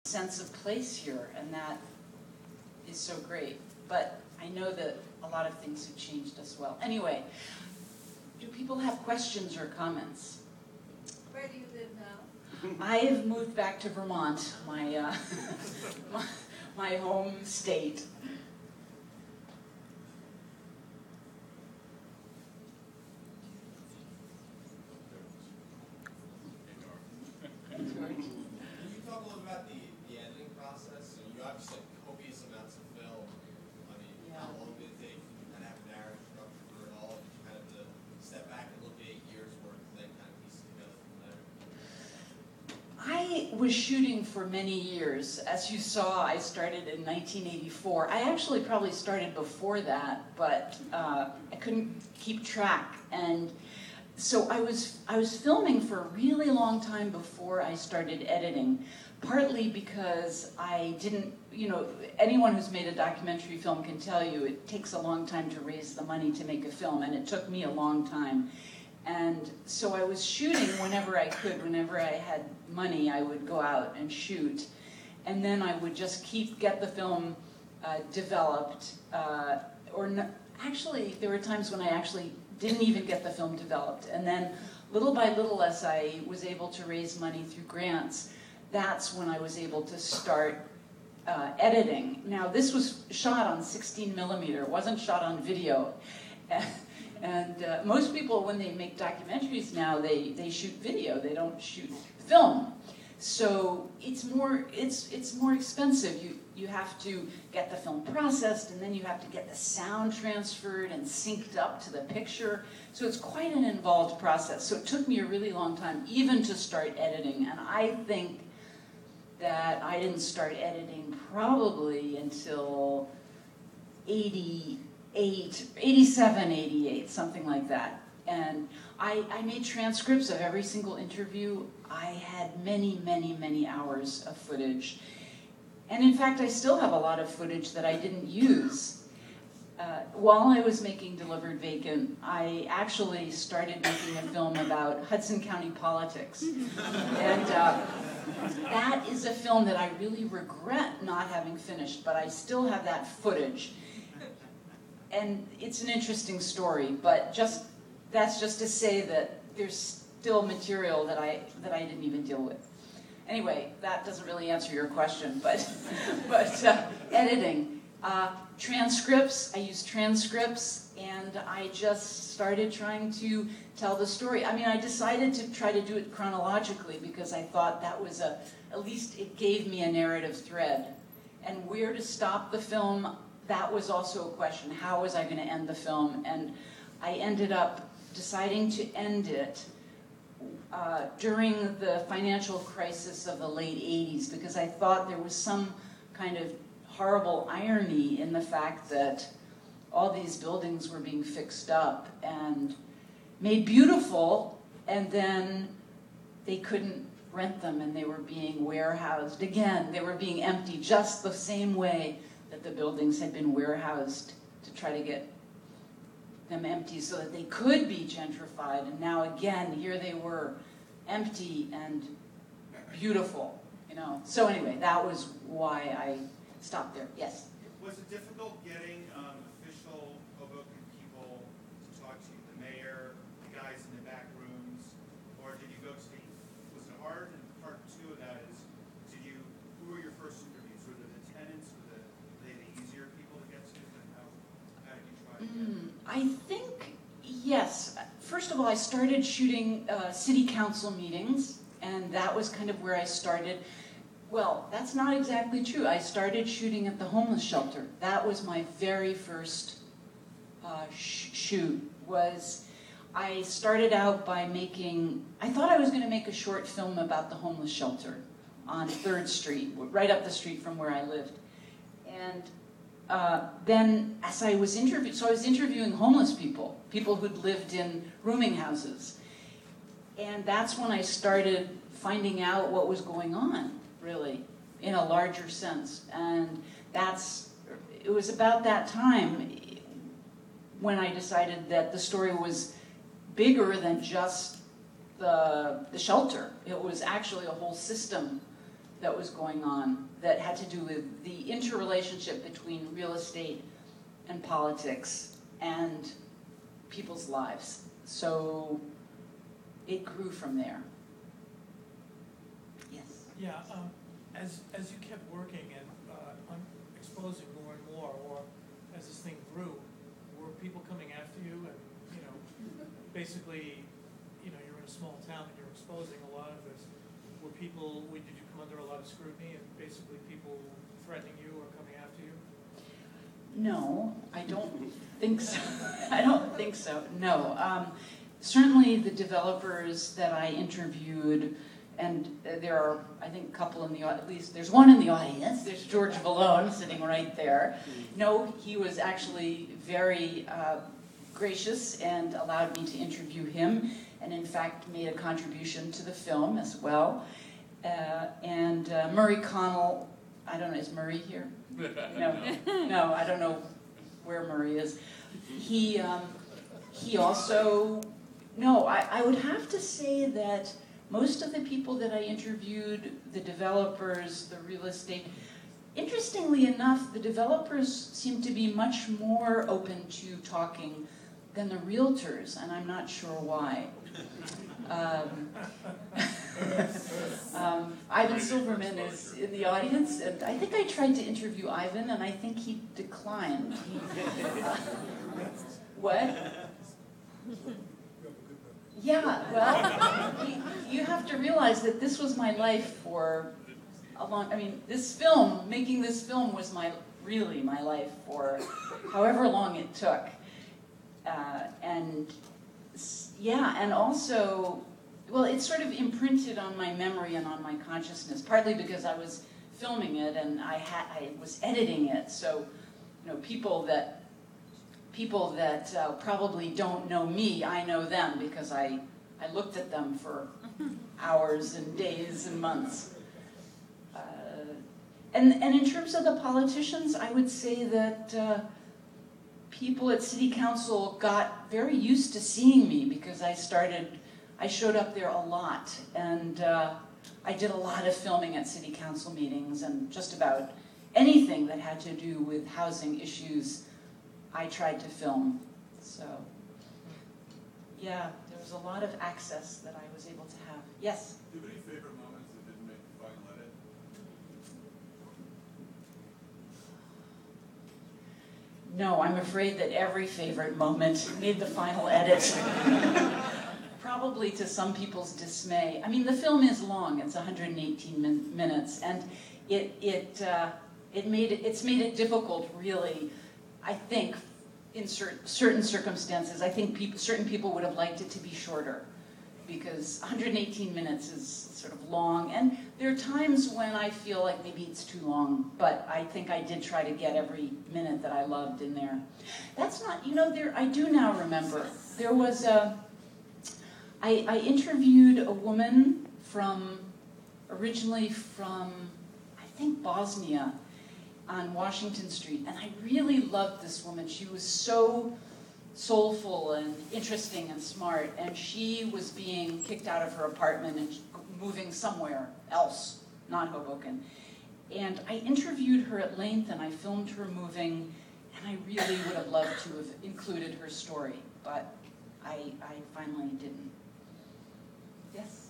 sense of place here, and that is so great. But I know that a lot of things have changed as well. Anyway, do people have questions or comments? Where do you live now? I have moved back to Vermont, my my home state. Can you talk a little about the editing process? So you obviously have copious amounts of film. I mean, Yeah. how long did it take? You kind of have a narrative structure for it all. Did you kind of have to step back and look at 8 years worth and then kind of piece it together from there? I was shooting for many years. As you saw, I started in 1984. I actually probably started before that, but I couldn't keep track. And so I was filming for a really long time before I started editing, partly because I didn't, anyone who's made a documentary film can tell you it takes a long time to raise the money to make a film, and it took me a long time. And so I was shooting whenever I could. Whenever I had money, I would go out and shoot. And then I would just get the film developed. Actually, there were times when I actually didn't even get the film developed. And then little by little, as I was able to raise money through grants, that's when I was able to start editing. Now, this was shot on 16 millimeter. It wasn't shot on video. And most people, when they make documentaries now, they shoot video. They don't shoot film. So it's more expensive. You have to get the film processed, and then you have to get the sound transferred and synced up to the picture. So it's quite an involved process. So it took me a really long time even to start editing. And I think that I didn't start editing probably until 87, 88, something like that. And I made transcripts of every single interview. I had many, many, many hours of footage. And in fact, I still have a lot of footage that I didn't use. While I was making Delivered Vacant, I actually started making a film about Hudson County politics. And that is a film that I really regret not having finished, but I still have that footage. And it's an interesting story, but that's just to say that there's still material that I didn't even deal with. Anyway, that doesn't really answer your question, but editing. Transcripts, I use transcripts, and I just started trying to tell the story. I mean, I decided to try to do it chronologically because I thought that was at least it gave me a narrative thread. And where to stop the film, that was also a question. How was I going to end the film? And I ended up deciding to end it during the financial crisis of the late 80s because I thought there was some kind of horrible irony in the fact that all these buildings were being fixed up and made beautiful, and then they couldn't rent them and they were being warehoused. Again, they were being empty just the same way that the buildings had been warehoused to try to get them empty so that they could be gentrified. And now again, here they were, empty and beautiful, So anyway, that was why I stopped there. Yes? Was it difficult getting official Hoboken people to talk to you, the mayor, the guys in the back rooms, or did you go to was it hard? And part two of that is, who were your first interviews? Were the tenants, were they the easier people to get to? And how did you try to get I think, yes. First of all, I started shooting city council meetings, and that was kind of where I started. Well, that's not exactly true. I started shooting at the homeless shelter. That was my very first shoot. I started out by I thought I was going to make a short film about the homeless shelter on 3rd Street, right up the street from where I lived. And then as I was interviewing homeless people who'd lived in rooming houses. And that's when I started finding out what was going on, really, in a larger sense. And it was about that time when I decided that the story was bigger than just the shelter. It was actually a whole system that was going on that had to do with the interrelationship between real estate and politics and people's lives. So it grew from there. Yes. Yeah, as you kept working and exposing more and more, or as this thing grew, were people coming after you and, basically, you're in a small town and you're exposing a lot of this. Did you come under a lot of scrutiny and basically people threatening you or coming after you? No, I don't think so. I don't think so, no. Certainly the developers that I interviewed, and there are, I think, a couple in the, at least there's one in the audience, there's George Vallone sitting right there. No, he was actually very gracious and allowed me to interview him, and in fact made a contribution to the film as well. And Murray Connell, I don't know, is Murray here? No, I don't know where Murray is. He also, no, I would have to say that most of the people that I interviewed, the developers, the real estate, interestingly enough, the developers seem to be much more open to talking than the realtors, and I'm not sure why. Ivan Silverman is in the audience, and I think I tried to interview Ivan, and I think he declined. What? Yeah, well, you have to realize that this was my life for a long, this film, making this film was really my life for however long it took. And yeah, and also, well, it sort of imprinted on my memory and on my consciousness, partly because I was filming it and I was editing it, so people that probably don't know me, I know them because I looked at them for hours and days and months. And in terms of the politicians, I would say that people at City Council got very used to seeing me because I showed up there a lot, and I did a lot of filming at City Council meetings, and just about anything that had to do with housing issues I tried to film. So yeah, there was a lot of access that I was able to have. Yes? Do you have any favorite moments that didn't make the final edit? No, I'm afraid that every favorite moment made the final edit. Probably to some people's dismay. The film is long, it's 118 minutes, and it's made it difficult, really. I think in certain circumstances, I think certain people would have liked it to be shorter, because 118 minutes is sort of long, and there are times when I feel like maybe it's too long, but I think I did try to get every minute that I loved in there. That's not, I do now remember, there was I interviewed a woman originally from, I think, Bosnia, on Washington Street, and I really loved this woman. She was so soulful and interesting and smart, and she was being kicked out of her apartment and moving somewhere else, not Hoboken. And I interviewed her at length, and I filmed her moving, and I really would have loved to have included her story, but I finally didn't. Yes?